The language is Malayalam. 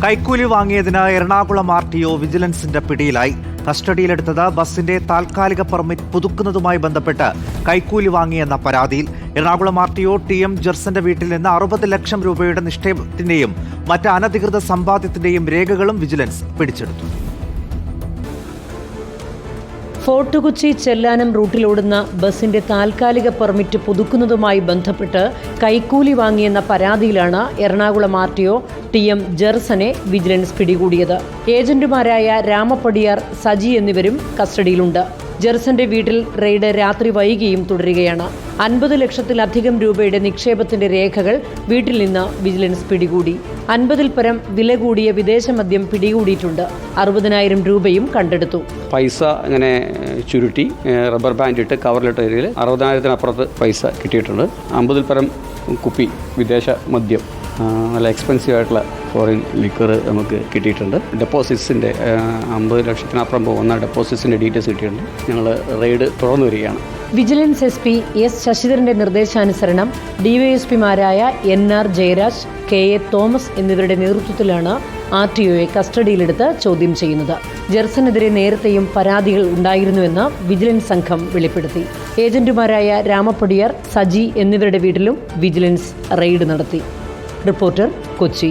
കൈക്കൂലി വാങ്ങിയതിന് എറണാകുളം RTO വിജിലൻസിന്റെ പിടിയിലായി. കസ്റ്റഡിയിലെടുത്തത് ബസിന്റെ താൽക്കാലിക പെർമിറ്റ് പുതുക്കുന്നതുമായി ബന്ധപ്പെട്ട് കൈക്കൂലി വാങ്ങിയെന്ന പരാതിയിൽ. എറണാകുളം RTO TM ജെർസന്റെ വീട്ടിൽ നിന്ന് 60 ലക്ഷം രൂപയുടെ നിക്ഷേപത്തിന്റെയും മറ്റ് അനധികൃത സമ്പാദ്യത്തിന്റെയും രേഖകളും വിജിലൻസ് പിടിച്ചെടുത്തു. ഫോർട്ട് കൊച്ചി ചെല്ലാനം റൂട്ടിലോടുന്ന ബസിന്റെ താൽക്കാലിക പെർമിറ്റ് പുതുക്കുന്നതുമായി ബന്ധപ്പെട്ട് കൈക്കൂലി വാങ്ങിയെന്ന പരാതിയിലാണ് എറണാകുളം RTO TM ജെർസനെ വിജിലൻസ് പിടികൂടിയത്. ഏജന്റുമാരായ രാമപ്പടിയാർ, സജി എന്നിവരും കസ്റ്റഡിയിലുണ്ട്. ജെർസന്റെ വീട്ടിൽ റെയ്ഡ് രാത്രി വൈകിയും തുടരുകയാണ്. 50 ലക്ഷത്തിലധികം രൂപയുടെ നിക്ഷേപത്തിന്റെ രേഖകൾ വീട്ടിൽ നിന്ന് വിജിലൻസ് പിടികൂടി. 50-ൽ പരം വില കൂടിയ വിദേശ മദ്യം പിടികൂടിയിട്ടുണ്ട്. 60,000 രൂപയും കണ്ടെടുത്തു. പൈസ അങ്ങനെ ചുരുട്ടി റബ്ബർ ബാൻഡ് ഇട്ട് കവറിലിട്ട രീതിയിൽ 60,000-അപ്പുറത്ത് പൈസ കിട്ടിയിട്ടുണ്ട്. 50-ൽ പരം കുപ്പി വിദേശ മദ്യം, നല്ല എക്സ്പെൻസീവ് ആയിട്ടുള്ള ഫോറിൻ ലിക്കർ നമുക്ക് കിട്ടിയിട്ടുണ്ട്. ഡെപ്പോസിറ്റ്സിൻ്റെ 50 ലക്ഷത്തിനപ്പുറം പോകുന്ന ഡെപ്പോസിറ്റ്സിൻ്റെ ഡീറ്റെയിൽസ് കിട്ടിയിട്ടുണ്ട്. ഞങ്ങൾ റെയ്ഡ് തുടർന്നു വരികയാണ്. വിജിലൻസ് SP S ശശിധരന്റെ നിർദ്ദേശാനുസരണം DYSPമാരായ NR ജയരാജ്, KA തോമസ് എന്നിവരുടെ നേതൃത്വത്തിലാണ് RTOയെ കസ്റ്റഡിയിലെടുത്ത് ചോദ്യം ചെയ്യുന്നത്. ജെർസനെതിരെ നേരത്തെയും പരാതികൾ ഉണ്ടായിരുന്നുവെന്ന് വിജിലൻസ് സംഘം വെളിപ്പെടുത്തി. ഏജന്റുമാരായ രാമപ്പടിയാർ, സജി എന്നിവരുടെ വീട്ടിലും വിജിലൻസ് റെയ്ഡ് നടത്തി. റിപ്പോർട്ടർ, കൊച്ചി.